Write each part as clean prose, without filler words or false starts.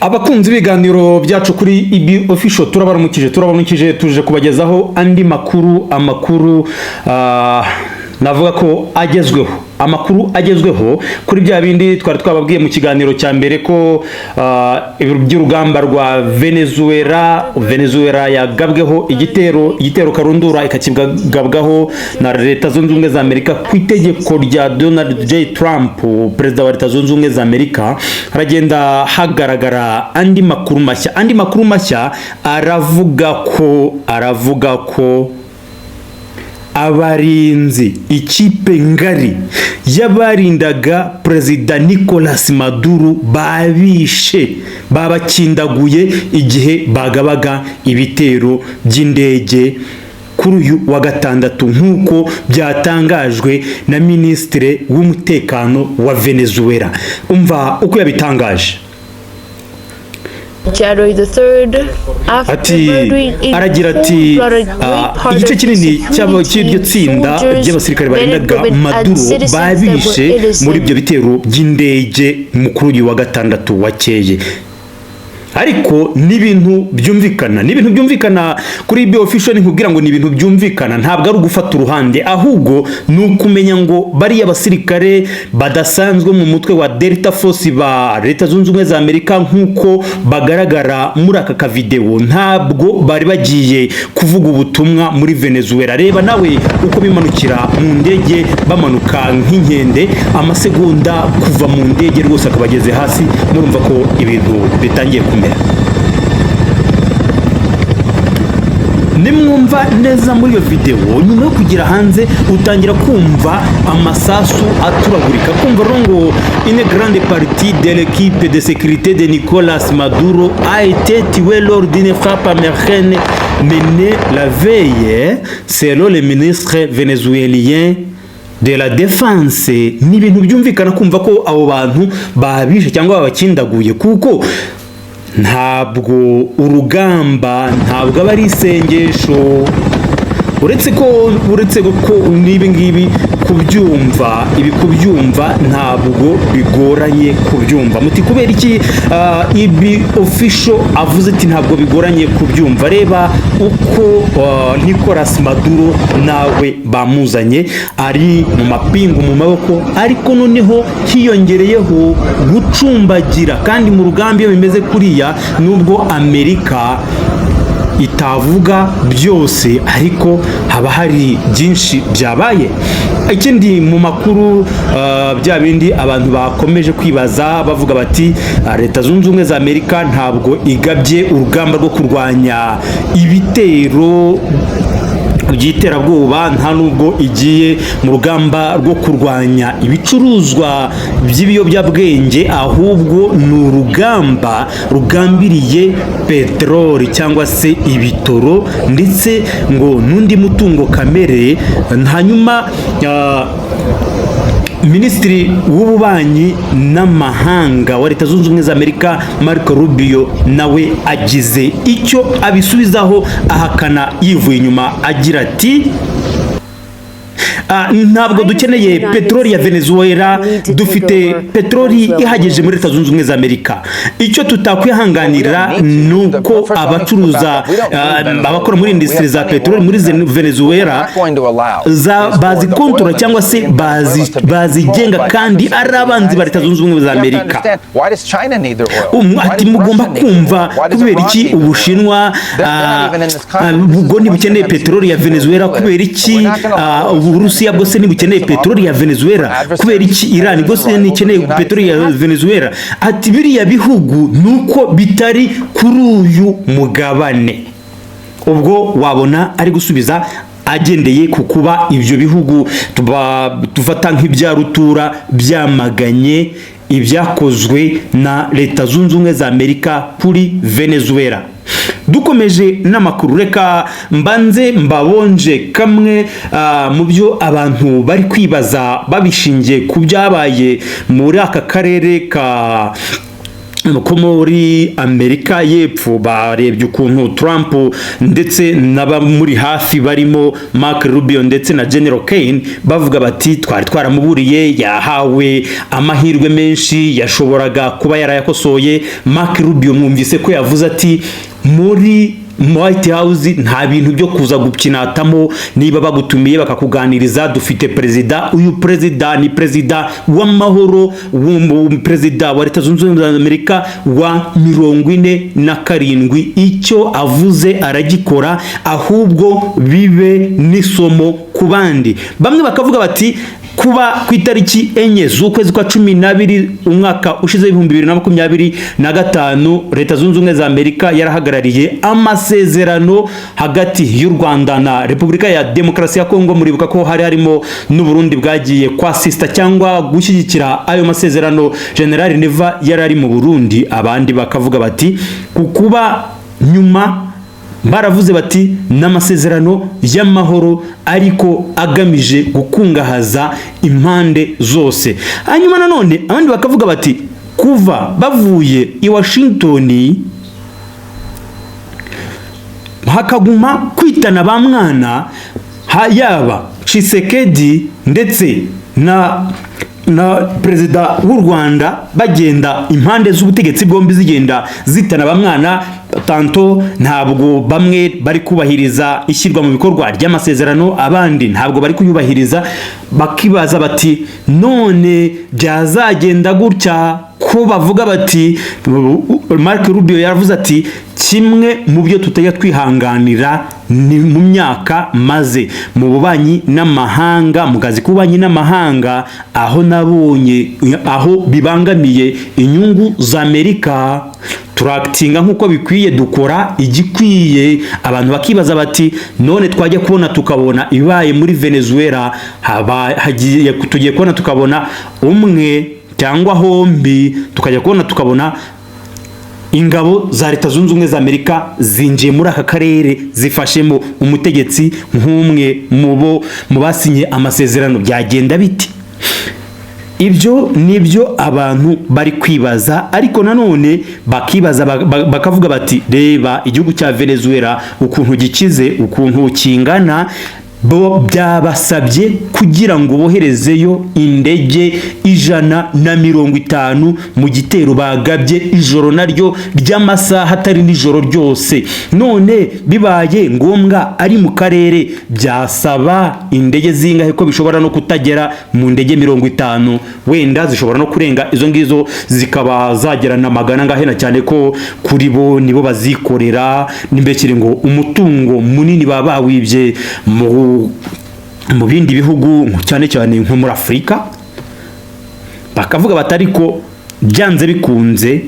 Abakunzi b'ibiganiro byacu kuri IB Official turabaramukije tuje kubagezaho andi amakuru navuga ko amakuru agezweho kuri bya bindi twari twababwiye mu kiganiro cya mbere ko by'urugamba rwa Venezuela yagabweho igitero karundura ikakigabwaho na Leta Zunze Ubumwe za Amerika ku itegeko rya Donald J. Trump, perezida wa Leta Zunze Ubumwe za Amerika. Haragenda hagaragara andi makuru mashya aravuga ko abarinzi ikipe ngari y'abarindaga Perezida Nicolas Maduro babakindaguye igihe bagabaga ibitero by'indege kuri uyu wa gatandatu, nk'uko byatangajwe na Minisitiri w'umutekano wa Venezuela. Umva uko yabitangaje. Aragira ati igice kinini cy'iryo tsinda ry'abasirikare barindaga Maduro babishe muri ibyo bitero by'indege mukuru uyu wa gatandatu wakeye. Ariko n'ibintu byumvikana kuri IB Official, nkubwira ngo n'ibintu byumvikana, ntabwo ari ugufata uruhande, ahubwo nukumenya ngo bari abasirikare badasanzwe mu mutwe wa Delta Force ba Leta Zunze Ubumwe za Amerika nk'uko bagaragara muri aka kavideo, ntabwo bari bagiye kuvuga ubutumwa muri Venezuela. Reba nawe uko bimanukira mu ndege, bamanuka nk'inkende, amasegonda kuva mu ndege rwose akabageze hasi. Murumva ko ibintu bitangiye kumera. Nimwumva neza muri iyo video, nyuma yo kugira hanze utangira kumva amasasu aturagurika, kumva rongo une grande partie de l'équipe de sécurité de Nicolas Maduro a été tuée lors d'une frappe américaine menée la veille, selon le ministre vénézuélien de la défense. Ni ibintu byumvikana kumva ko abo bantu babishe cyangwa babakindaguye, kuko ntabwo urugamba ntabwo aba ari isengesho, uretse ko n'ibi ngibi kubyumva ntabwo bigoranye kubyumva. Muti kubera iki IB Official avuze ati ntabwo bigoranye kubyumva? Reba uko Nicolas Maduro nawe bamuzanye ari mu mapingu mu maboko, ariko noneho hiyongereyeho gucumbagira. Kandi mu rugamba iyo bimeze kuriya, nubwo Amerika itavuga byose, ariko haba hari byinshi byabaye. Ikindi mu makuru bya bindi abantu bakomeje kwibaza bavuga bati Leta Zunze Ubumwe za Amerika ntabwo igabye urugamba rwo kurwanya ibitero by'iterabwoba, nta nubwo igiye mu rugamba rwo kurwanya ibicuruzwa by'ibiyobyabwenge, ahubwo ni urugamba rugambiriye peteroli cyangwa se ibitoro, ndetse ngo n'undi mutungo kamere. Hanyuma Minisitiri w'ububanyi n'amahanga wa Leta Zunze Ubumwe za Amerika Marco Rubio nawe agize icyo abisubizaho, ahakana yivuye inyuma, agira ati ntabwo dukeneye peteroli ya Venezuela, dufite peteroli ihagije muri Leta Zunze Ubumwe za Amerika. Icyo tutakwihanganira nuko abacuruza abakora muri industry za peteroli muri Venezuela bazikontora cyangwa se bazigenga, kandi ari abanzi ba Leta Zunze Ubumwe za Amerika. Ati mugomba kumva kubera iki Ubushinwa bwo ntibukeneye peteroli ya Venezuela, kubera iki Uburusiya bwose ntibukeneye peteroli ya Venezuela, kubera iki Iran bwose ntikeneye peteroli ya Venezuela. Ati biriya bihugu nuko bitari kuri uyu mugabane. Ubwo wabona ari gusubiza agendeye ku kuba ibyo bihugu tufata nk'ibya rutura byamaganye ibyakozwe na Leta Zunze Ubumwe za Amerika kuri Venezuela. Dukomeje n'amakuru, reka mbanze mbabonje kamwe mu byo abantu bari kwibaza babishingiye ku byabaye muri aka karere ko muri Amerika y'Epfo barebye ukuntu Trump ndetse n'abamuri hafi barimo Mark Rubio ndetse na General Kane bavuga bati twari twaramuburiye, yahawe amahirwe menshi, yashoboraga kuba yarayakosoye. Mark Rubio mwumvise ko yavuze ati muri White House nta bintu byo kuza gukinatamo, niba bagutumiye bakakuganiriza dufite perezida, uyu perezida ni perezida w'amahoro, perezida wa Leta Zunze Ubumwe za Amerika wa 47, icyo avuze aragikora, ahubwo bibe n'isomo ku bandi. Bamwe bakavuga bati kuba ku itariki 4 z'ukwezi kwa 12 umwaka ushize 2025 Leta Zunze Ubumwe za Amerika yarahagarariye amasezerano hagati y'u Rwanda na Repubulika ya Demokarasi ya Kongo. Muribuka ko hari harimo n'u Burundi bwagiye kwa sister cyangwa gushyigikira ayo masezerano. General Neva yarari mu Burundi, abandi bakavuga bati kukuba nyuma baravuze bati n'amasezerano y'amahoro ariko agamije gukungahaza impande zose. Hanyuma nanone abandi bakavuga bati kuva bavuye i Washington hakaguma kwitana ba mwana, yaba Tshisekedi ndetse na perezida w'u Rwanda bagenda impande z'ubutegetsi bwombi zigenda zitana ba mwana, tanto ntabwo bamwe bari kubahiriza ishyirwa mu bikorwa ry'amasezerano, abandi ntabwo bari kuyubahiriza. Bakibaza bati none byazagenda gutya ko bavuga bati Mark Rubio yavuze ati kimwe mu byo tutajya twihanganira ni mu myaka maze mu bubanyi n'amahanga, mu kazi k'ububanyi n'amahanga, aho nabonye aho bibangamiye inyungu za Amerika turakitinga nkuko bikwiye, dukora igikwiye. Abantu bakibaza bati none twajya kubona tukabona ibaye muri Venezuela, tugiye kubona tukabona umwe cyangwa hombi, tukajya kubona tukabona ingabo za Leta Zunze Ubumwe za Amerika zinjiye muri aka karere zifashemo umutegetsi nk'umwe mu basinye amasezerano. Byagenda biti? Ibyo nibyo abantu bari kwibaza, ariko nanone bakibaza bakavuga bati reba igihugu cya Venezuela ukuntu gikize, ukuntu kingana, bo byabasabye kugira ngo boherezeyo indege 150 mu gitero bagabye ijoro naryo ry'amasaha atari nijoro ryose. None bibaye ngombwa ari mu karere byasaba indege zingahe ko bishobora no kutagera mu ndege 50, wenda zishobora no kurenga izo ngizo zikaba zagerana magana ngahena, cyane ko kuri bo nibo bazikorera. Nimbekire ngo umutungo munini baba wibye mu bindi bihugu cyane cyane nko muri Afrika, bakavuga batari ko byanze bikunze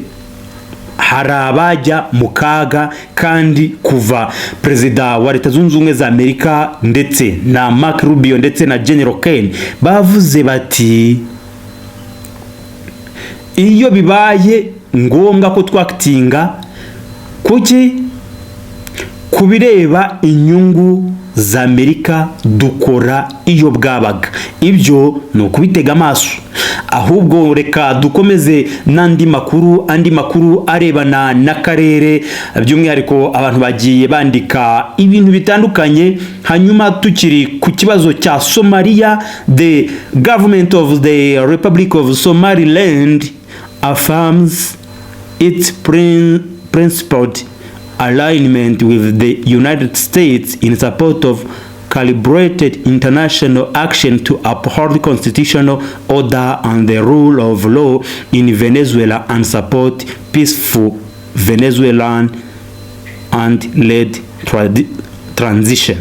hari abajya mu kaga. Kandi kuva perezida wa Leta Zunze Ubumwe za Amerika ndetse na Mark Rubio ndetse na General Kane bavuze bati iyo bibaye ngombwa ko twakitinga kuki kubireba inyungu za Amerika dukora iyo bwabaga. Ibyo no kubitega amaso. Ahubwo reka dukomeze n'andi makuru arebana n'akarere, by'umwihariko abantu bagiye bandika ibintu bitandukanye. Hanyuma tukiri ku kibazo cya Somalia, the government of the Republic of Somaliland affirms its principled alignment with the United States in support of calibrated international action to uphold constitutional order and the rule of law in Venezuela and support peaceful Venezuelan and led transition.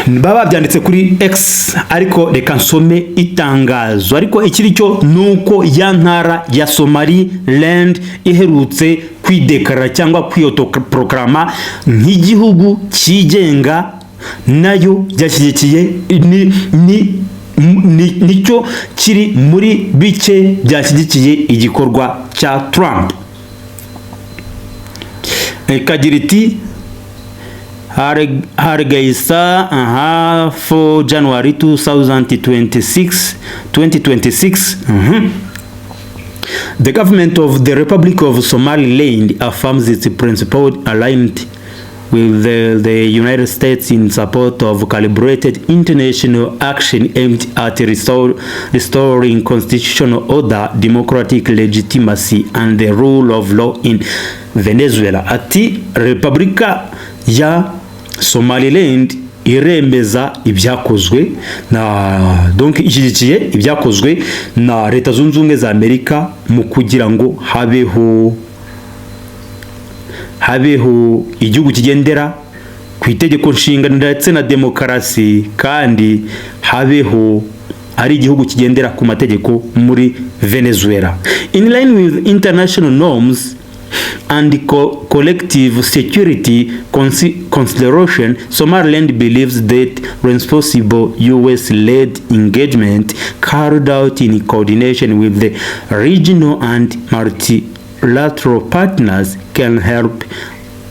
Baba byanditse kuri X, ariko reka nsome itangazo. Ariko ikiri cyo nuko ya ntara ya Somaliland iherutse kwidekara cyangwa kwiyotoprograma nk'igihugu cyigenga, nayo byashyigikiye nicyo kiri muri bike byashyigikiye igikorwa cya Trump. Kagira iti Hargeisa for January 2026 The government of the Republic of Somaliland affirms its principle aligned with the United States in support of calibrated international action aimed at restoring constitutional order, democratic legitimacy, and the rule of law in Venezuela. Ati Republika ya Somaliland iremeza ibyakozwe donc ishyigikiye ibyakozwe na Leta Zunze Ubumwe za Amerika mu kugira ngo habeho igihugu kigendera ku itegeko nshinga ndetse na demokarasi, kandi habeho ari igihugu kigendera ku mategeko muri Venezuela. In line with international norms and collective security consideration, Somaliland believes that responsible US-led engagement carried out in coordination with the regional and multilateral partners can help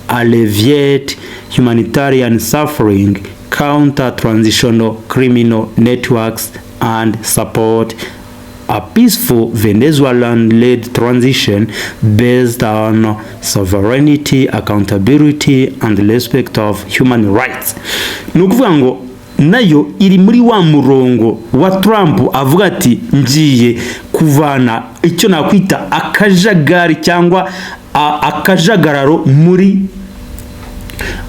alleviate humanitarian suffering, counter transitional criminal networks, and support a peaceful Venezuelan-led transition based on sovereignty, accountability, and respect of human rights. Nukuvuga ngo nayo iri muri wa murongo wa Trump avuga ati ngiye kuvana icyo nakwita akajagari cyangwa akajagararo muri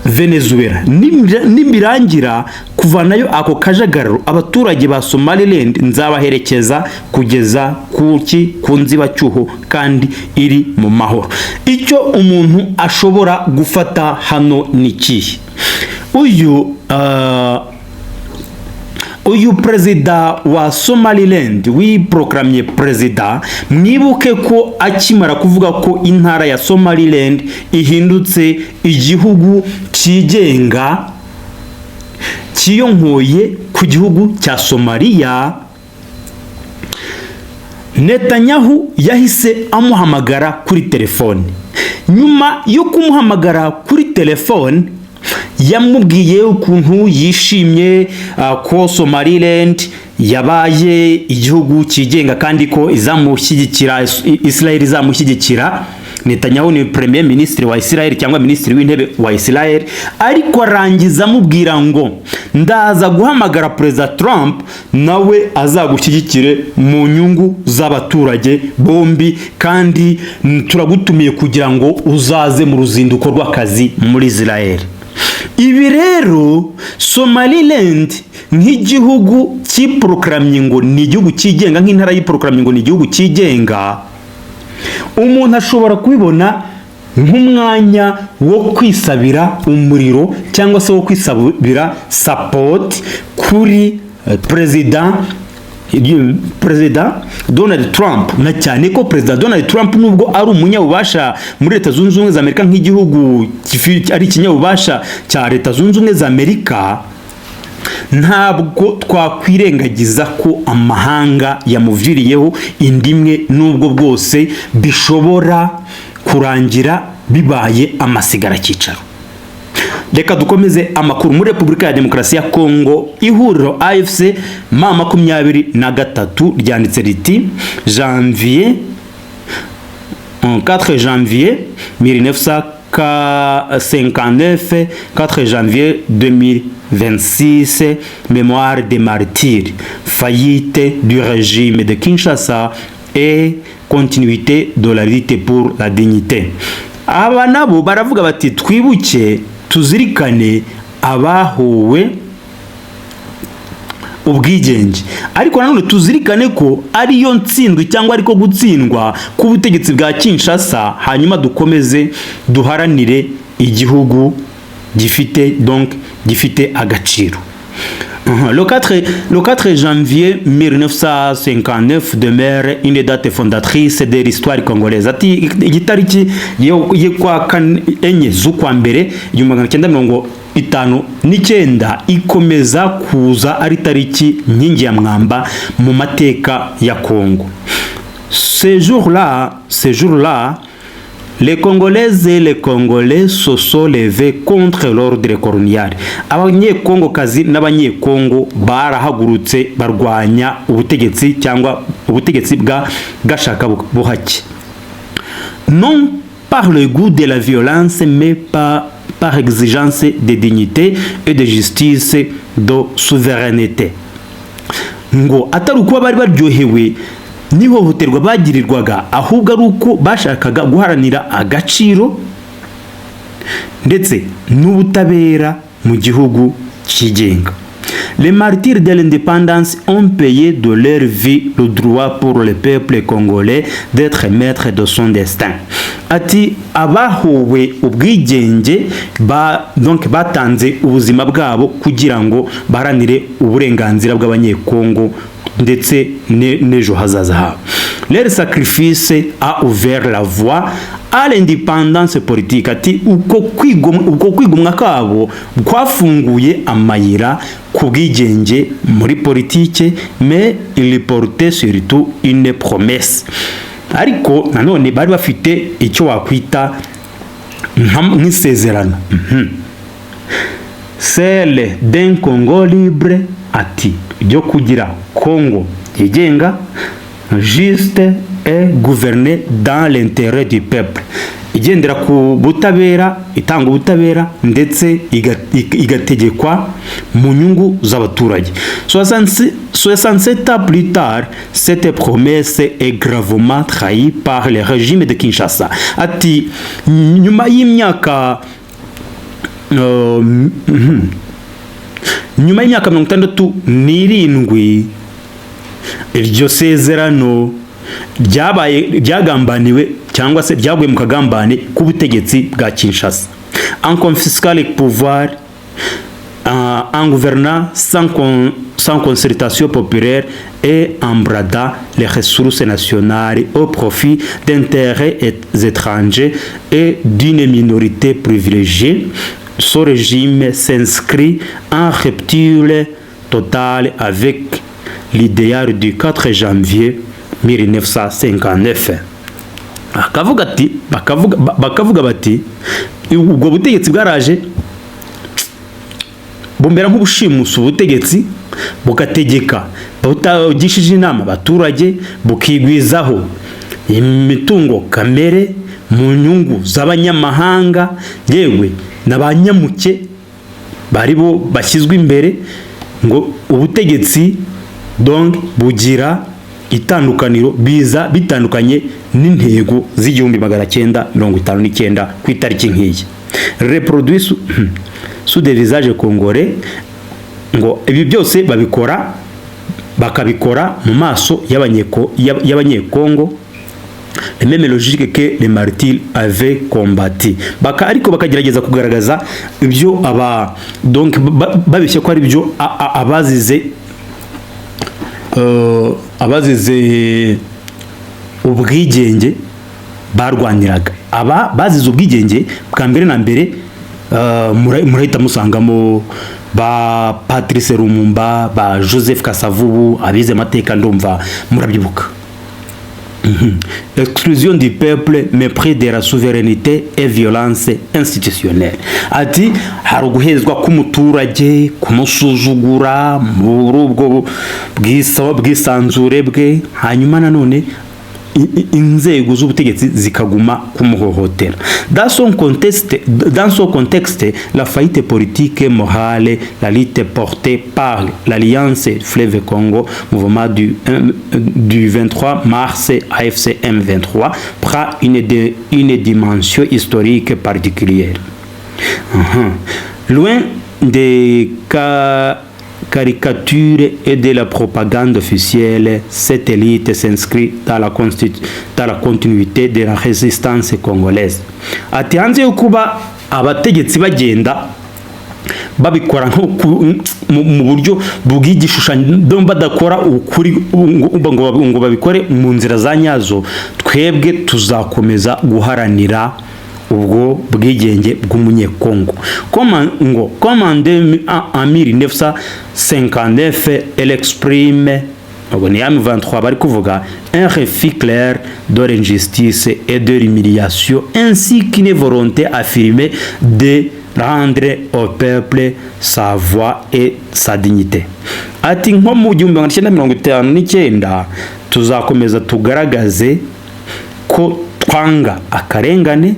Venezuela. Nimirangira kuvanayo ako kajagararo, abaturage ba Somaliland nzabaherekeza kugeza ku nzibacyuho kandi iri mu mahoro. Icyo umuntu ashobora gufata hano ni kihe? Uyu perezida wa Somaliland wiprokramye perezida, mwibuke ko akimara kuvuga ko intara ya Somaliland ihindutse igihugu kigenga kiyonkoye ku gihugu cya Somalia, Netanyahu yahise amuhamagara kuri telefone. Nyuma yo kumuhamagara kuri telefone, yamubwiye ukuntu yishimye ko Somaliland yabaye igihugu kigenga kandi ko izamushyigikira, Israel izamushyigikira. Netanyahu ni premier ministre wa Israel cyangwa ministre w'intebe wa Israel, ariko arangiza amubwira ngo ndaza guhamagara President Trump nawe azagushyigikire mu nyungu z'abaturage bombi, kandi turagutumiye kugira ngo uzaze mu ruzinduko rw'akazi muri Israel. Ibi rero Somaliland nk'igihugu kiprokramye ngo ni igihugu kigenga, nk'intara yiprokramye ngo ni igihugu kigenga, umuntu ashobora kubibona nk'umwanya wo kwisabira umuriro cyangwa se wo kwisabira support kuri President Donald Trump, na cyane ko President Donald Trump nubwo ari umunyabubasha muri Leta Zunze Ubumwe za Amerika, nk'igihugu ari ikinyabubasha cya Leta Zunze Ubumwe za Amerika, ntabwo twakwirengagiza ko amahanga yamuviriyeho indimwe, nubwo bwose bishobora kurangira bibaye amasigara cyicaro. Reka dukomeze amakuru muri Repubulika ya Demokarasi ya Kongo. Ihuriro AFC M23 ryanditse riti 4 janvier 1959, 4 janvier 2026, mémoire des martyrs, faillite du régime de Kinshasa et continuité de la lutte pour la dignité. Aba nabo baravuga bati twibuke tuzirikane abahuwe ubwigenge, ariko nanone tuzirikane ko ariyo ntsindwe cyangwa ariko gutsindwa ku butegetsi bwa Kinshasa, hanyuma dukomeze duharanire igihugu gifite agaciro. Le 4 janvier 1959 demeure une date fondatrice de l'histoire congolaise. Ati igitariki ye kwa enye z'ukwa mbere 1959 ikomeza kuza ari tariki nkingi ya mwamba mu mateka ya Kongo. Ce jour-là, les Congolaises et les Congolais se sont levés contre l'ordre colonial. Abanyekongokazi n'abanyekongo barahagurutse barwanya ubutegetsi cyangwa ubutegetsi bwa gashaka buhake, non par le goût de la violence mais par exigence de dignité et de justice, de souveraineté. Ngo atari uko bari baryohewe n'ihohoterwa bagirirwaga, ahubwo ari uko bashakaga guharanira agaciro ndetse n'ubutabera mu gihugu cyigenga. Les martyrs de l'indépendance ont payé de leur vie le droit pour le peuple congolais d'être maître de son destin. Ati abahowe ubwigenge donc batanze ubuzima bwabo kugira ngo baranire uburenganzira bw'abanyekongo ndetse n'ejo hazaza habo. Leur sacrifice a ouvert la voie à l'indépendance politique. Ati uko kwigomwa kabo kwafunguye amayira ku bwigenge muri politike, mais il portait surtout une promesse. Ariko nanone bari bafite icyo wakwita nk'isezerano, celle d'un Congo libre. Ati ibyo kugira Congo yigenga, juste et gouverner dans l'intérêt du peuple, igendera ku butabera, itanga ubutabera ndetse igategekwa mu nyungu z'abaturage. 67 ans plus tard, cette promesse est gravement trahie par le régime de Kinshasa. Ati nyuma y'imyaka 67 iryo sezerano ryagambaniwe cyangwa se ryaguye mu kagambane k'ubutegetsi bwa Kinshasa. En confisquant les pouvoirs, en gouvernant sans concertation populaire et en bradant les ressources nationales au profit d'intérêts étrangers et d'une minorité privilégiée, ce régime s'inscrit en rupture totale avec l'idéal du 4 janvier 1959. bakavuga bati ubwo butegetsi bwaraje bumbera nk'ubushimusi ubutegetsi bugategeka butagishije inama abaturage, bukigwizaho imitungo kamere mu nyungu z'abanyamahanga, yewe n'abanyamuke bari bo bashyizwe imbere. Ngo ubutegetsi donc bugira itandukaniro biza bitandukanye n'intego z'igihumbi 1959 ku itariki nk'iyi. Reproduit sous des visages congolais. Ngo ibi byose bakabikora mu maso y'abanyekongo, les mêmes logiques que les martyrs avaient combattu. Ariko bakagerageza kugaragaza ibyo donc babishye ko ari byo abazize ubwigenge barwaniraga. Bazize ubwigenge bwa mbere na mbere, murahita musangamo ba Patrice Lumumba, ba Joseph Kasavubu, abize amateka ndumva murabyibuka. Exclusion du peuple, mépris de la souveraineté et violence institutionnelle. Ati hari uguhezwa k'umuturage, kumusuzugura muri ubwo bwisanzure bwe, hanyuma nanone inzego z'ubutegetsi zikaguma kumuhohotera. Dans son contexte, la faillite politique et morale, la lutte portée par l'Alliance Fleuve Congo, mouvement du 23 mars AFC M23, prend une dimension historique particulière. Loin des caricature et de la propagande officielle, cette élite s'inscrit dans la continuité de la résistance congolaise. Ati hanze yo kuba abategetsi bagenda babikora mu buryo bw'igishushanyo, badakora ukuri ngo babikore mu nzira za nyazo, twebwe tuzakomeza guharanira ubwo bwigenge bw'umunyekongo. Comme en 1959, elle exprime bari kuvuga un refus clair de l'injustice et de l'humiliation, ainsi qu'une volonté affirmée de rendre au peuple sa voix et sa dignité. ati nko mu 1959 tuzakomeza tugaragaze ko twanga akarengane,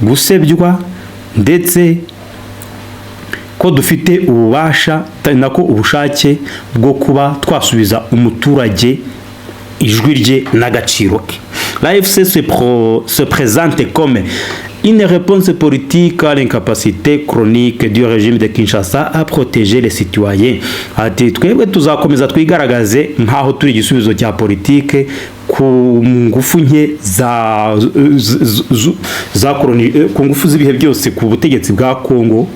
gusebywa, ndetse ko dufite ububasha nako ubushake bwo kuba twasubiza umuturage ijwi rye n'agaciro ke. L'AFC se présente comme une réponse politique à l'incapacité chronique du régime de Kinshasa à protéger les citoyens. Ati twebwe tuzakomeza twigaragaze nkaho turi igisubizo cya politike ku ngufu nke ku ngufu z'ibihe byose ku butegetsi bwa Congo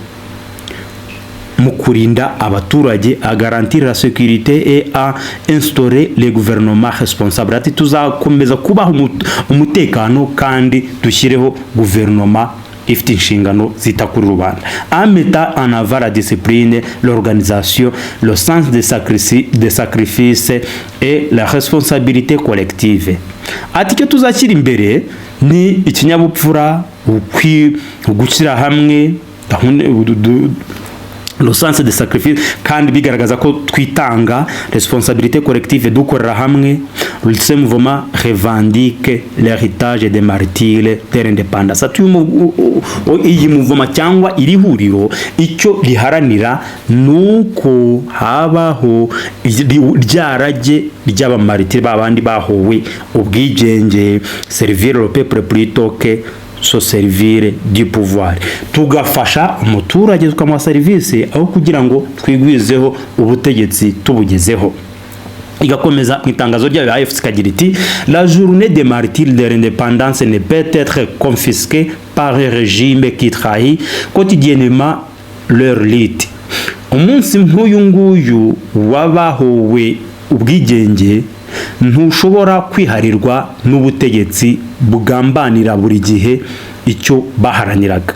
mu kurinda abaturage, à garantir la sécurité et à instaurer les gouvernements responsables. Ati tuzakomeza kubaha umutekano kandi dushyireho guverinoma ifite inshingano zita kuri rubanda, en mettant en avant la discipline, l'organisation, le sens de sacrifice et la responsabilité collective. Ati cyo tuzashyira imbere ni ikinyabupfura, gushyira hamwe, le sens de sacrifice, kandi bigaragaza ko twitanga, responsabilité collective, dukorera hamwe. Ce mouvement revendique l'héritage des martyrs de l'indépendance. Iyi mouvement cyangwa iri huriro icyo riharanira nuko habaho ryarage ry'abamartiri babandi bahowe ubwigenge, servir le peuple plutôt que se servir du pouvoir. Tugafasha umuturage tukamuha service aho kugira ngo twigwizeho ubutegetsi tubugezeho. Igakomeza mu itangazo rya AFC kagira iti la journée des martyrs de l'indépendance ne peut être confisquée par un régime qui trahit quotidiennement leur lutte. Umunsi nk'uyu nguyu wabahowe ubwigenge ntushobora kwiharirwa n'ubutegetsi bugambanira buri gihe icyo baharaniraga.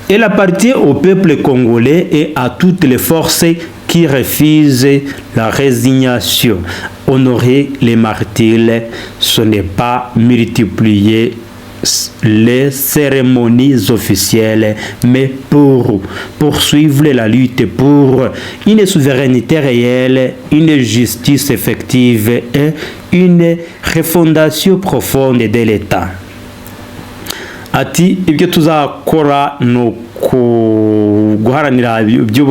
Elle appartient au peuple congolais et à toutes les forces qui refusent la résignation. Honorer les martyrs, ce n'est pas multiplier les cérémonies officielles, mais pour poursuivre la lutte pour une souveraineté réelle, une justice effective et une refondation profonde de l'État. Ati ibyo tuzakora no guharanira ibyo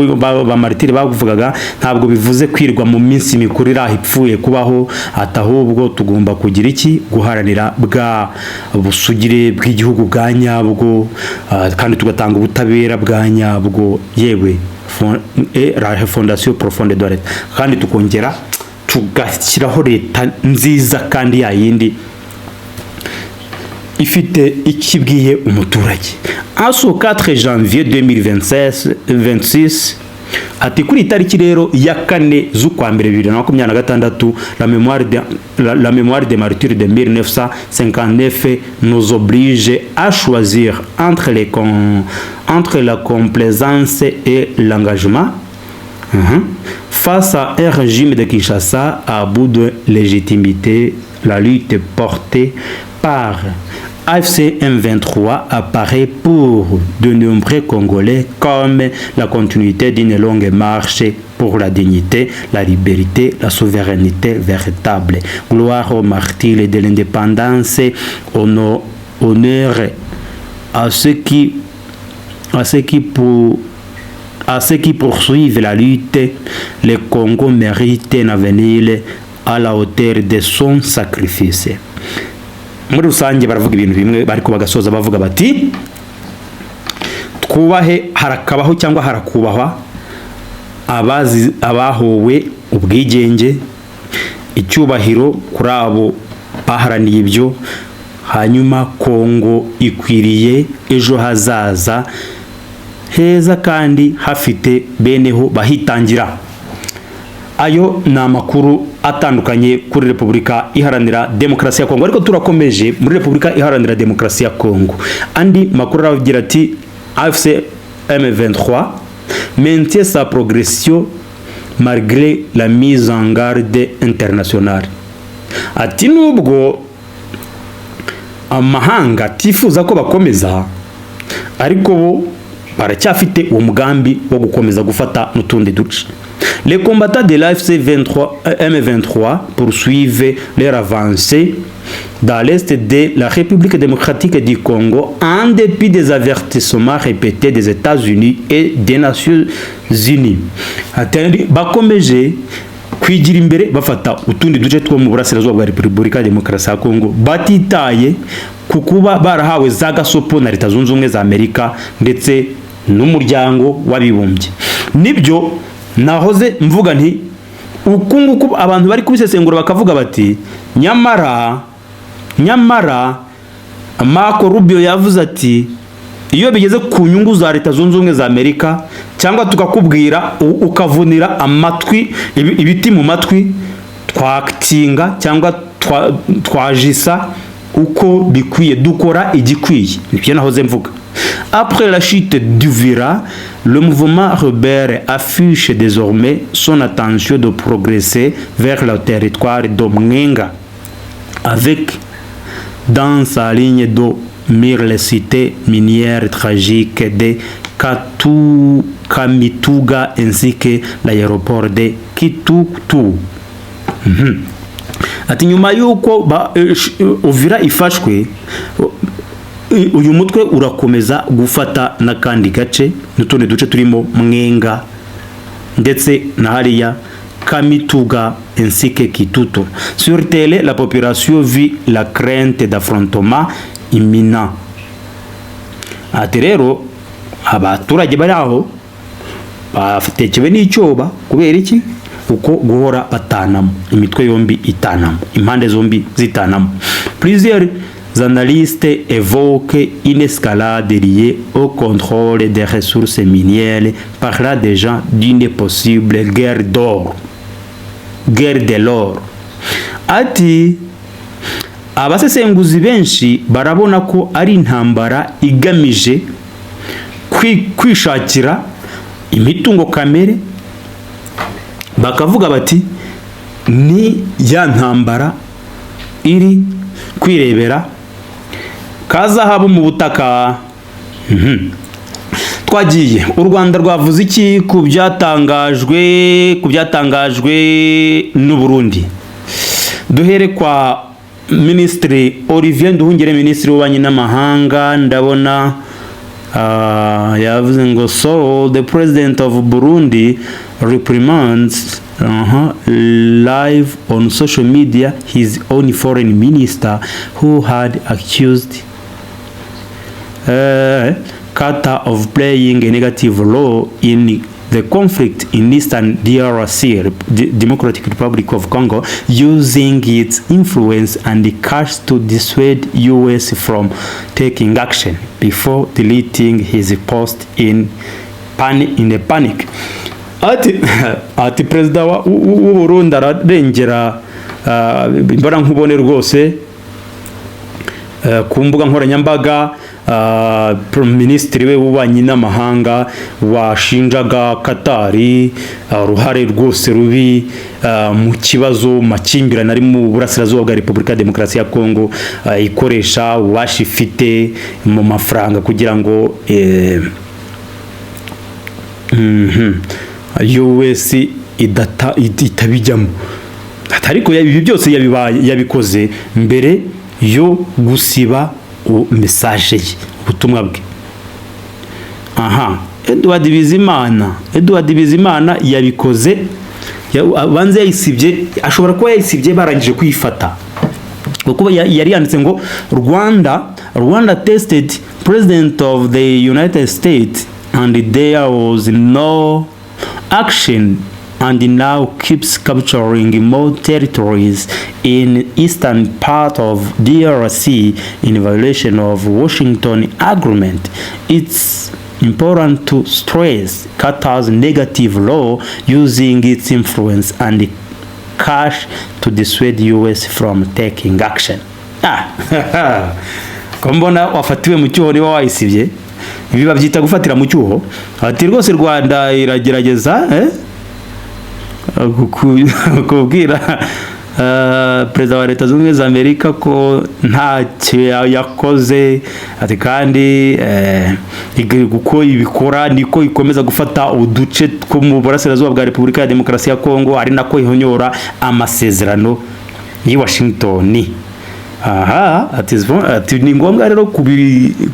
bamartiri bavugaga ntabwo bivuze kwirwa mu minsi mikuru irahipfuye kubaho, atahubwo tugomba kugira iki guharanira bwa busugire bw'igihugu bwa nyabwo, kandi tugatanga ubutabera bwa nyabwo, yewe la refondation profonde de l'État, kandi tukongera tugashyiraho leta nziza kandi yayindi ifite ikibwiye umuturage. Aso 4 janvier 2026 ati kuri itariki rero ya 4 z'ukwa mbere 2026 la mémoire des martyrs de 1959 nous oblige à choisir entre la complaisance et l'engagement face à un régime de Kinshasa à bout de légitimité. La lutte portée par AFC M23 apparaît pour de nombreux Congolais comme la continuité d'une longue marche pour la dignité, la liberté, la souveraineté véritable. Gloire aux martyrs de l'indépendance, honneur à ceux qui poursuivent la lutte. Le Congo mérite un avenir à la hauteur de son sacrifice. Muri rusange baravuga ibintu bimwe bariko bagasoza bavuga bati twubahe harakabaho cyangwa harakubahwa abahowe ubwigenge, icyubahiro kuri abo baharaniye ibyo, hanyuma Kongo ikwiriye ejo hazaza heza kandi hafite beneho bahitangira. Ayo ni amakuru atandukanye kuri Repubulika Iharanira Demokarasi ya Kongo, ariko turakomeje muri Repubulika Iharanira Demokarasi ya Kongo. Andi makuru aravugira ati AFC M23 maintient sa progression malgré la mise en garde internationale. Ati nubwo amahanga tifuza ko bakomeza, ariko bo baracyafite uwo mugambi wo gukomeza gufata n'utundi duce. Les combattants de l'AFC M23 poursuivent leur avancée dans l'est de la République démocratique du Congo en dépit des avertissements répétés des États-Unis et des Nations Unies. Bakomeje kwigira imbere bafata utundi duce two mu burasirazuba bwa Repubulika ya Demokarasi ya Kongo batitaye kukuba barahawe za gasopo na Leta Zunze Ubumwe za Amerika ndetse n'umuryango w'abibumbye. Nibyo nahoze mvuga nti ukunguku abantu bari kubisesengura bakavuga bati nyamara Marco Rubio yavuze ati iyo bigeze ku nyungu za Leta Zunze Ubumwe za Amerika cyangwa tukakubwira ukavunira amatwi ibiti mu matwi twakinga cyangwa twajisa uko bikwiye dukora igikwiye. Nibyo nahoze mvuga. Après la chute d'Uvira, le mouvement rebelle affiche désormais son intention de progresser vers le territoire de Mwenga, avec dans sa ligne de mire les cités minières tragiques de Kamituga ainsi que l'aéroport de Kitutu. Ati nyuma yuko Uvira ifashwe, uyu mutwe urakomeza gufata n'akandi gace n'utundi duce turimo Mwenga ndetse na hariya Kamituga ainsi que Kitutu. Sur télé, la population vit la crainte d'affrontement imminent. Ati rero abaturage bari aho batekewe n'icyoba kubera iki uko guhora batanamo, imitwe yombi itanamo, impande zombi zitanamo. Plusieurs analystes évoquent une escalade liée au contrôle des ressources minières, parlant déjà d'une possible guerre de l'or. Ati abasesenguzi benshi barabona ko ari intambara igamije kwishakira imitungo kamere, bakavuga bati ni ya ntambara iri kwirebera kazahabu mu butaka. Twagiye u Rwanda rwavuze iki ku byatangajwe n'u Burundi. Duhere kwa Ministre Olivier Nduhungire, Ministre w'ububanyi n'amahanga, ndabona yavuze ngo so the president of Burundi reprimands live on social media his own foreign minister who had accused Qatar of playing a negative role in the conflict in Eastern DRC, Democratic Republic of Congo, using its influence and cash to dissuade US from taking action, before deleting his post in a panic. Ati Perezida w'u Burundi ararengera imbara nkubone rwose ku mbuga nkoranyambaga. Minisitiri we w'ububanyi n'amahanga washinjaga Katari uruhare rwose rubi mu kibazo makimbirane ari mu burasirazuba bwa Repubulika ya Demokarasi ya Kongo, ikoresha ububasha ifite mu mafaranga kugira ngo US itabijyamo. Ariko ibi byose yabikoze mbere yo gusiba message ye, ubutumwa bwe. Edward Bizimana yabikoze, banze yayisibye, ashobora kuba yayisibye barangije kuyifata kuko yari yanditse ngo Rwanda tested President of the United States and there was no action, and now keeps capturing more territories in eastern part of DRC in violation of Washington agreement. It's important to stress Qatar's negative law using its influence and cash to dissuade US from taking action. Kombona wafatiwe mu cyuho niba wayisibye, ibi babyita gufatira mu cyuho. Ati rwose Rwanda iragerageza kubwira perezida wa leta zunze ubumwe za Amerika ko ntacyo yakoze, ati kandi uko ibikora niko ikomeza gufata uduce two mu burasirazuba bwa Repubulika ya Demokarasi ya Kongo, ari nako ihonyora amasezerano y'i Washington. Ati ni ngombwa rero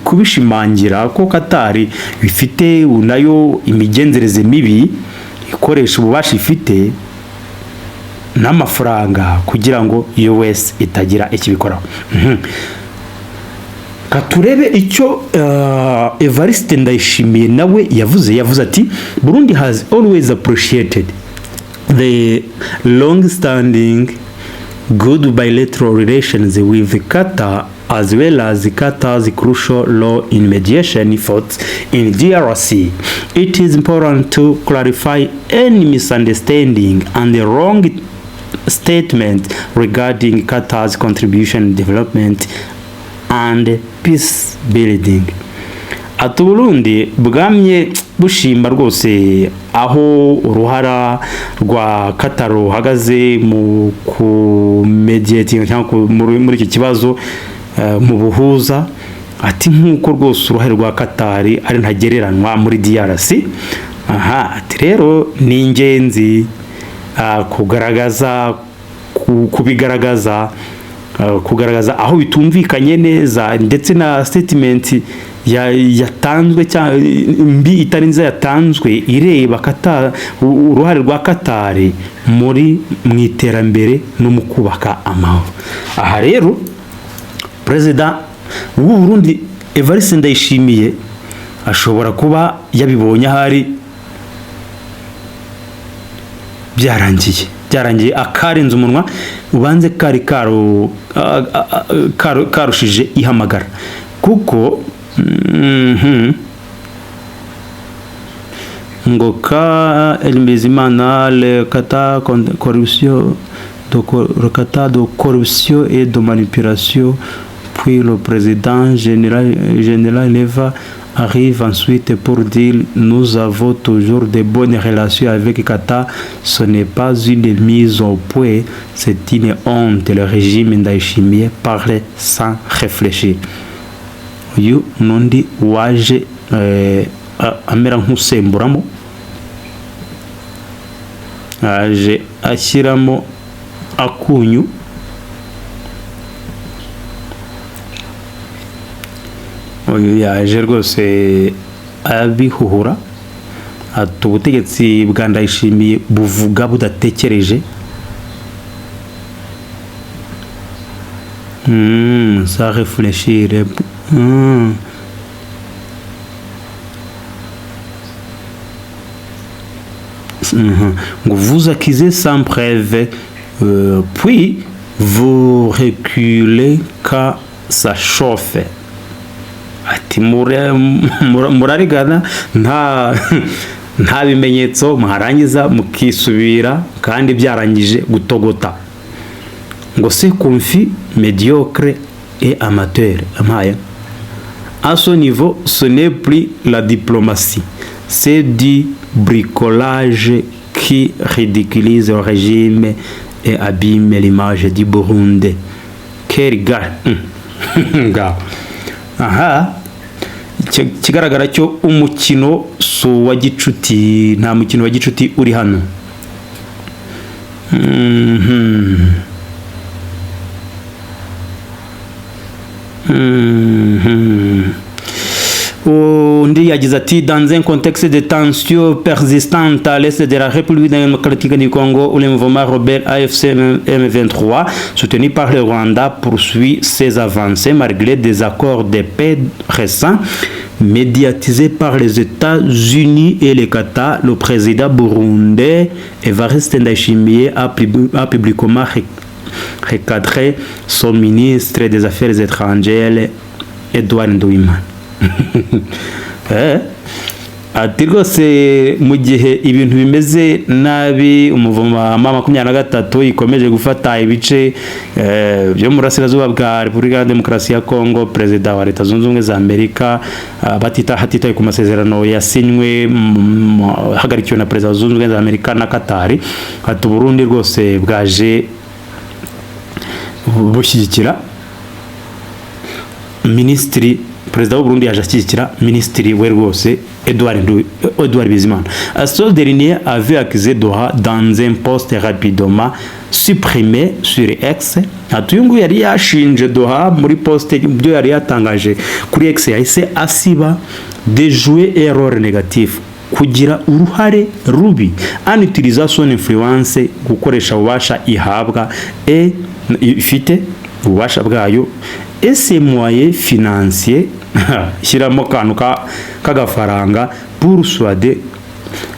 kubishimangira ko Katari bifite nayo imigenzereze mibi, ikoresha ububasha ifite n'amafaranga kugira ngo US itagira ikibikoraho. Katurebe icyo Evariste Ndayishimiye nawe yavuze ati Burundi has always appreciated the long-standing good bilateral relations with Qatar, as well as Qatar's crucial role in mediation efforts in DRC. It is important to clarify any misunderstanding and the wrong statement regarding Qatar's contribution in development and peace building. Ati Burundi bwamye bushima rwose aho uruhara rwa Qatar ruhagaze mu ku mediating cyangwa muri iki kibazo mu buhuza. Ati nkuko rwose uruhare rwa Qatar ari ntagereranwa muri DRC. Ati rero ni ingenzi kugaragaza aho bitumvikanye neza, ndetse na statement yatanzwe mbi itari nziza yatanzwe ireba uruhare rwa Qatar mu iterambere no mu kubaka amahoro. Aha rero perezida w'u Burundi Evariste Ndayishimiye ashobora kuba yabibonye ahari byarangiye akarenza umunwa, ubanze karushije ihamagara, kuko ngo ka Elimezimana le kata corruption de corruption et de manipulation, puis le président général Neva arrive ensuite pour dire nous avons toujours de bonnes relations avec Qatar. Ce n'est pas une mise au point, c'est une honte. Le régime Ndayishimiye parle sans réfléchir. Uyu nundi waje amera nk'usemburamo, aje ashyiramo akunyu. Uyu yaje rwose abihuhura, ati ubutegetsi bwa Ndayishimiye buvuga budatekereje. Ça réfléchir. Vous accusez sans preuve, puis vous reculez quand ça chauffe. Ati murarigana nta bimenyetso, mwarangiza mukisubira kandi byarangije gutogota. Ngo c'est confus, médiocre et amateur. À ce niveau, ce n'est plus la diplomatie, c'est du bricolage qui ridiculise le régime et abîme l'image du Burundi. Quel gars. Kigaragara cyo umukino so wa gicuti, nta mukino wa gicuti uri hano. Undi yagize ati dans un contexte de tension persistante à l'est de la République démocratique du Congo, où le mouvement rebelle AFC M23 soutenu par le Rwanda poursuit ses avancées malgré des accords de paix récents médiatisés par les États-Unis et le Qatar. Le président burundais Evariste Ndayishimiye a publiquement recadré son ministre des Affaires étrangères Edouard Nduwimana. Ati rwose mu gihe ibintu bimeze nabi, umuvuma 23 ikomeje gufata ibice byo mu burasirazuba bwa Repubulika ya Demokarasi ya Kongo, perezida wa Leta Zunze Ubumwe za Amerika hatitaye ku masezerano yasinywe hagarikiwe na perezida wa Zunze Ubumwe za Amerika na Qatar. Ati Burundi rwose bwaje bushyigikira minisitiri perezida w'u Burundi yaje ashyigikira minisitiri we rwose Edouard Bizimana. Ce dernier avait accusé Doha dans un post rapidement supprimé sur X. Atuyungu yari yashinje Doha muri post byo yari yatangaje kuri X yahise asiba de jouer erreur négatif, kugira uruhare rubi, en utilisant son influence, gukoresha ububasha ihabwa ifite ububasha bwayo et ses moyens financiers shyiramo kantu k'agafaranga pour persuader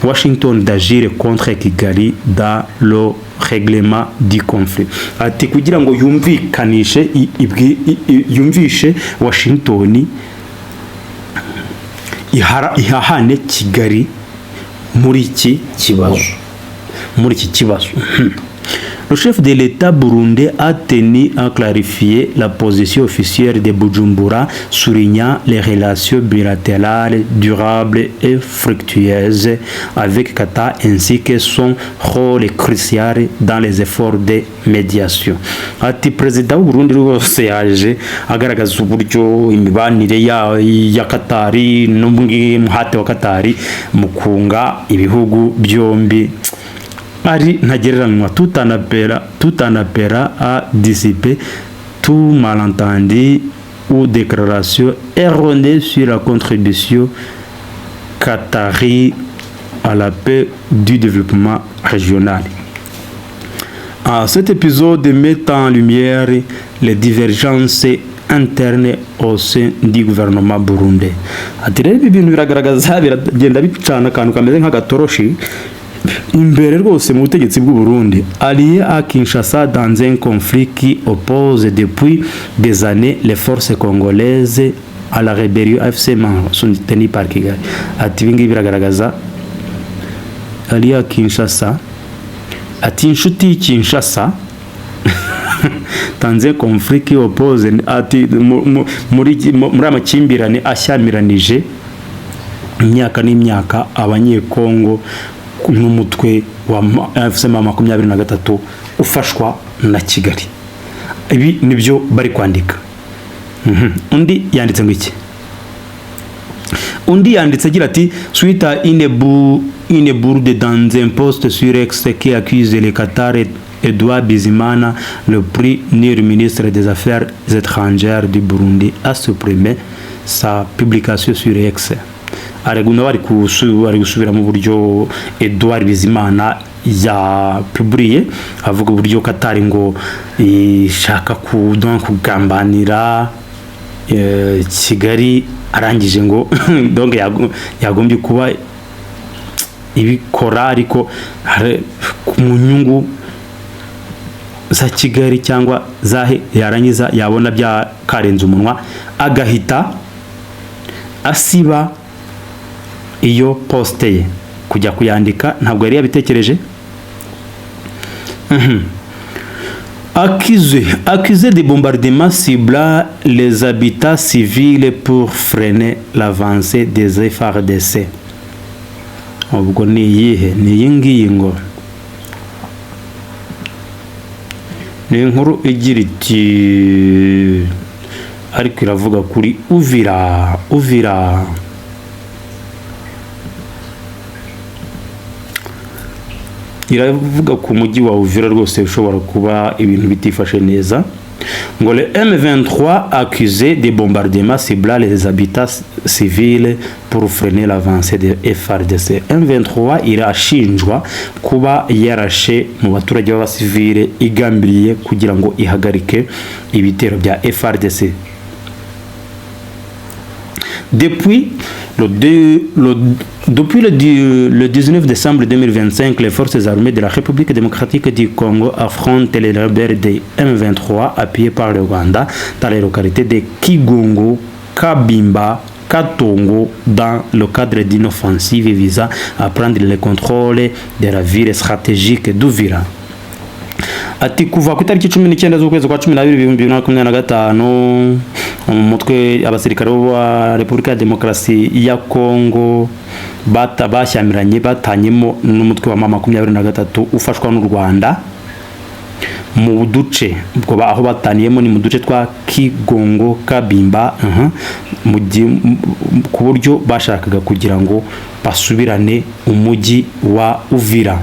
Washington d'agir contre Kigali dans le règlement du conflit. Ati kugira ngo yumvishe Washington ihahane Kigali muri iki kibazo. Le chef de l'État burundais a tenu à clarifier la position officielle de Bujumbura, soulignant les relations bilatérales durables et fructueuses avec Qatar ainsi que son rôle crucial dans les efforts de médiation. Ati Perezida w'u Burundi rwose yaje agaragaza uburyo imibanire ya Katari n'umuhate wa Katari mu kunga ibihugu byombi ari ntagereranywa, tout en appela à dissiper tout malentendu ou déclaration erronée sur la contribution qatari à la paix du développement régional. Cet épisode met en lumière les divergences interne au sein du gouvernement burundais. Ati rero ibi bintu biragaragaza biragenda bicana akantu kameze nk'agatoroshi imbere rwose mu butegetsi bw'u Burundi, allié à Kinshasa dans un conflit qui oppose depuis des années les forces congolaises à la rébellion AFC soutenue par Kigali. Ati bingi biragaragaza allié à Kinshasa, ati inshuti Kinshasa dans un conflit qui oppose, ati muri amakimbirane ashyamiranyije imyaka n'imyaka abanyekongo n'umutwe wa AFC 23 ufashwa na Kigali. Ibi nibyo bari kwandika. Undi yanditse ngo iki? Undi yanditse agira ati suite à une bourde dans un post sur X qui accuse le Qatar Edouard Bizimana, le premier ministre des Affaires étrangères du Burundi, a supprimé sa publication sur X. Areguna bari gusubira mu buryo Edouard Bizimana ya publié avuga uburyo Katari ngo ishaka kugambanira Kigali, arangije ngo donc yagombye kuba ibikora ariko mu nyungu za Kigali cyangwa zahe yarangiza yabona bya karenze umunwa agahita asiba iyo poste ye kujya kuyandika. Ntabwo yari yabitekereje. Accusé de bombardements ciblant les habitats civils pour freiner l'avancée des FARDC. Ubwo ni iyihe? Ni iyi ngiyi ngo ni inkuru igira iti ariko iravuga kuri Uvira iravuga ku mujyi wa Uvira rwose ushobora kuba ibintu bitifashe neza. Ngo le M23 accusé de bombardements ciblant les habitats civils pour freiner l'avancée de FARDC. M23 irashinjwa kuba yarashe mu baturage b'abasivile igambiriye kugira ngo ihagarike ibitero bya FARDC. Depuis le 19 décembre 2025, les forces armées de la République démocratique du Congo affrontent les rebelles de M23 appuyés par le Rwanda dans les localités de Kigongo, Kabimba, Katongo dans le cadre d'une offensive visant à prendre le contrôle de la ville stratégique d'Uvira. Ati kuva ku itariki 19 z'ukwezi kwa 12 2025 umutwe abasirikare wa Repubulika ya Demokarasi ya Kongo bashyamiranye batanyemo n'umutwe wa 23 ufashwa n'u Rwanda mu duce ubwo aho bataniyemo ni mu duce twa Kigongo, Kabimba, ku buryo bashakaga kugira ngo basubirane umujyi wa Uvira.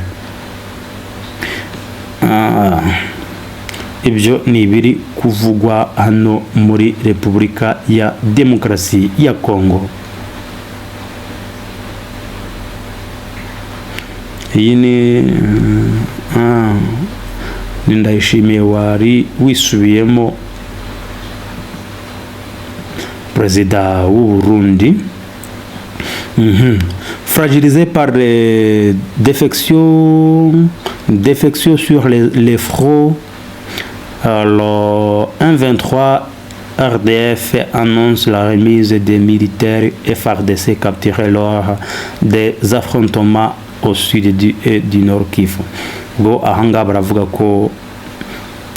Ibyo ni ibiri kuvugwa hano muri Repubulika ya Demokarasi ya Kongo. Iyi ni Ndayishimiye wari wisubiyemo Perezida w'u Burundi. Fragilisé par les défections sur les fronts, le 1-23 RDF annonce la remise des militaires FARDC capturés lors des affrontements au sud du Nord Kivu. Bo ahanga baravuga ko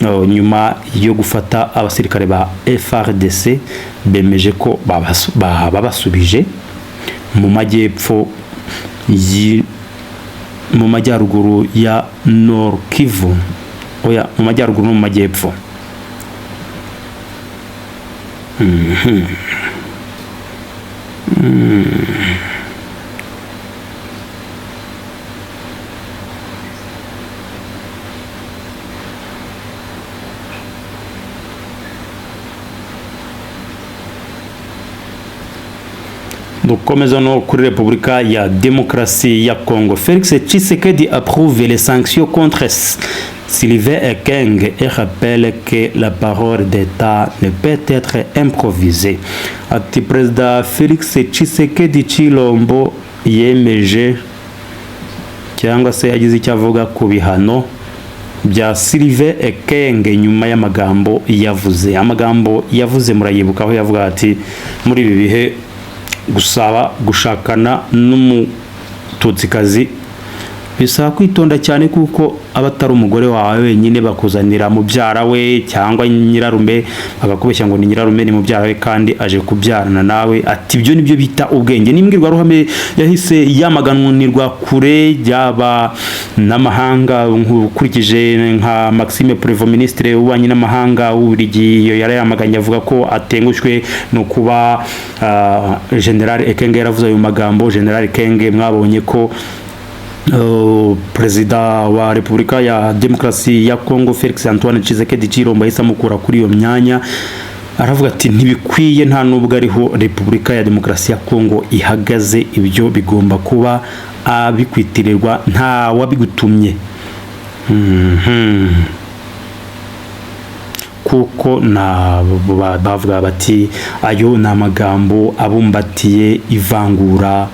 nyuma yo gufata abasirikare ba FARDC bemeje ko babasubije mu majyepfo mu majyaruguru ya Nord Kivu, mu majyaruguru no mu majyepfo. Dukomezano kuri Repubulika ya Demokarasi ya Kongo. Félix Tshisekedi approuve les sanctions contre Sylvain Ekenge et rappelle que la parole d'État ne peut être improvisée. Ati Perezida Félix Tshisekedi Tshilombo yemeje cyangwa se yagize icyo avuga ku bihano bya Sylvain Ekenge nyuma y'amagambo yavuze. Amagambo yavuze murayibuka aho yavuga ati muri ibi bihe gusaba gushakana n'umututsikazi bisaba kwitonda cyane kuko abatari umugore wawe wenyine bakuzanira mubyara we cyangwa nyirarume bagakubeshya ngo ni nyirarume ni mubyara we kandi aje kubyarana nawe. Ati ibyo nibyo bita ubwenge. N'imbwirwa ruhame yahise yamaganunirwa kure yaba n'amahanga nkurikije nka Maxime Prévost ministre w'ububanyi n'amahanga w'Ububiligi yari yamaganye avuga ko atengushwe no kuba General Ekenge yaravuze ayo magambo. General Ekenge mwabonye ko Perezida wa Repubulika ya Demokarasi ya Kongo Felix Antoine Tshisekedi Tshilombo yahise amukura kuri iyo myanya, aravuga ati ntibikwiye nta nubwo ariho Repubulika ya Demokarasi ya Kongo ihagaze, ibyo bigomba kuba abikwitirirwa nta wabigutumye. Kuko bavuga bati ayo ni amagambo abumbatiye ivangura.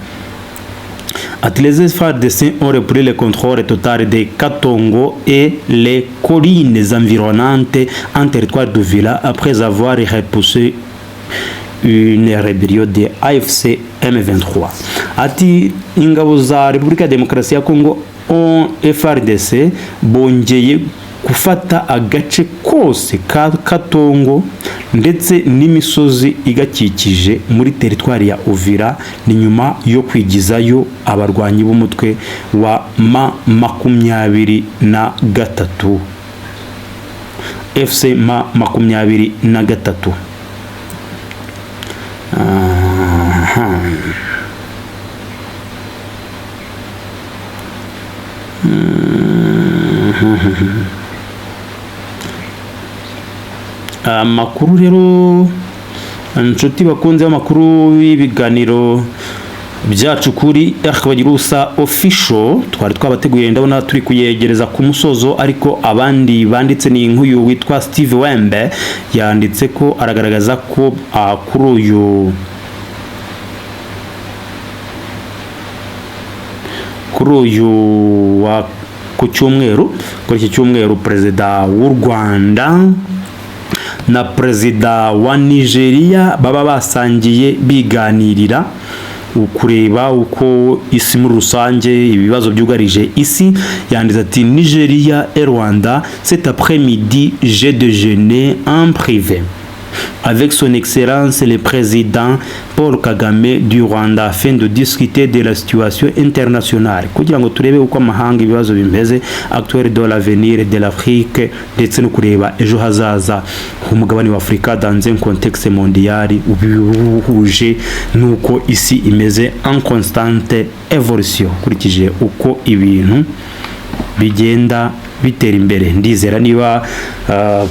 Les FARDC ont repris le contrôle total de Katongo et les collines environnantes en territoire d'Uvira après avoir repoussé une rébellion de AFC M23. Ati ingabo za Repubulika ya Demokarasi ya Kongo FARDC bongeye gufata agace kose ka Katongo ndetse n'imisozi igakikije muri teritwari ya Uvira ni nyuma yo kwigizayo abarwanyi b'umutwe wa M23 FC M23. Amakuru rero inshuti bakunze amakuru y'ibiganiro byacu kuri Akabagirusa official twari twabateguye ndabona turi kuyegereza ku musozo, ariko abandi banditse ni nk'uyu witwa Steve Wembe yanditse ko aragaragaza ko kuri uyu wa ku cyumweru, kuri iki cyumweru Perezida w'u Rwanda na Perezida wa Nigeria baba basangiye biganirira ukureba uko isi muri rusange ibibazo byugarije isi. Yanditse ati Nigeria et Rwanda cet après-midi j'ai déjeuné en privé. avec son excellence le président Paul Kagame du Rwanda afin de discuter de la situation internationale kugira ngo turebe uko amahanga ibibazo bimeze actuel de l'avenir de l'Afrique ndetse no kureba ejo hazaza umugabane wa Afrika dans un contexte mondial ubihuje nuko isi imeze en constante évolution kurikije uko ibintu bigenda bitera imbere. Ndizera niba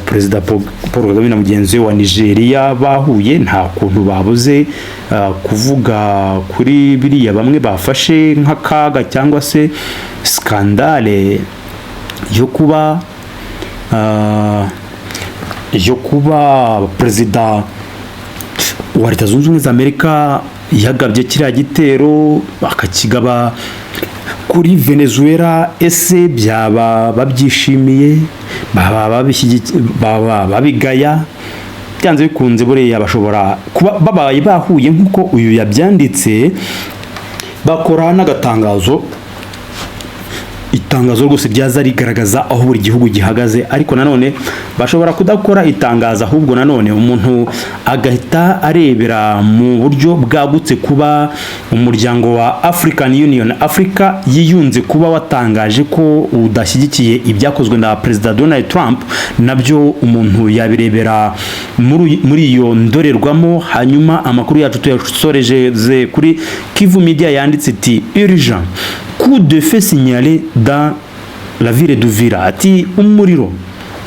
Perezida Paul Kagame na mugenzi wa Nigeria bahuye nta kuntu babuze kuvuga kuri biriya bamwe bafashe nk'akaga cyangwa se skandale yo kuba Perezida wa Leta Zunze Ubumwe za Amerika yagabye kiriya gitero akakigaba kuri Venezuela. Ese byaba babyishimiye, baba babigaya, byanze bikunze buriya bashobora kuba babaye bahuye nk'uko uyu yabyanditse bakora n'agatangazo. Itangazo rwose ryaza rigaragaza aho buri gihugu gihagaze, ariko nanone bashobora kudakora itangazo ahubwo nanone umuntu agahita arebera mu buryo bwagutse kuba umuryango wa African Union Africa yiyunze kuba watangaje ko udashyigikiye ibyakozwe na Perezida Donald Trump, nabyo umuntu yabirebera muri iyo ndorerwamo. Hanyuma amakuru yacu tuyasoreje kuri Kivu Media yanditse iti urgent coup de feu signalé dans la ville d'Uvira. Ati umuriro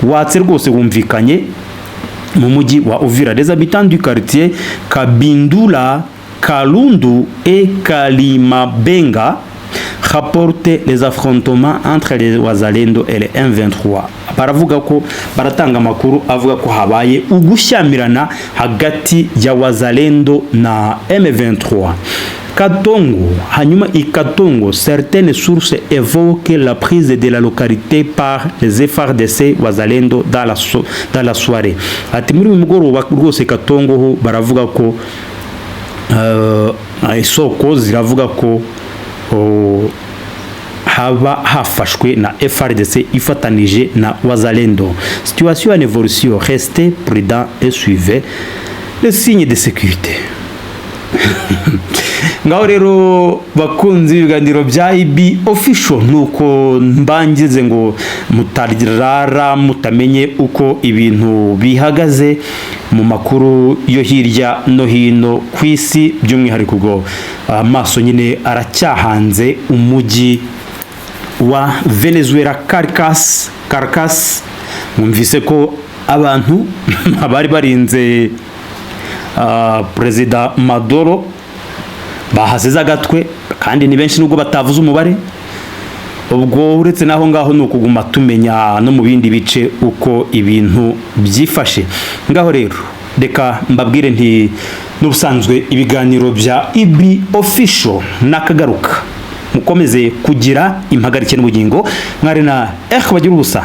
watse rwose wumvikanye mu mujyi wa Uvira. Les habitants du quartier Kabindula, Kalundu et Kalimabenga rapportent les affrontements entre les Wazalendo et les M23. Baravuga ko baratanga amakuru avuga ko habaye ugushyamirana hagati ya Wazalendo na M23. Katongo, hanyuma Ikatongo, certaines sources évoquent la prise de la localité par les FARDC Wazalendo dans la soirée. Ati muri mugoroba rwose Katongo ho baravuga ko isoko ziravuga ko haba hafashwe na FARDC ifatanije na Wazalendo. Situation en évolution, restez prudent et suivez les signes de sécurité. Ngaho rero bakunzi ibiganiro bya IB official nuko mbangize ngo mutarara mutamenye uko ibintu bihagaze mu makuru yo hirya no hino ku isi, by'umwihariko ubwo amaso nyine aracyahanze umujyi wa Venezuela Caracas. Mwumvise ko abantu bari barinze Perezida Maduro bahasize agatwe, kandi ni benshi nubwo batavuze umubare. Ubwo uretse naho ngaho nukuguma tumenya no mu bindi bice uko ibintu byifashe. Ngaho rero reka mbabwire nti n'ubusanzwe ibiganiro bya IB official nakagaruka, mukomeze kugira impagarike n'ubugingo. Mwari na bagira ubusa.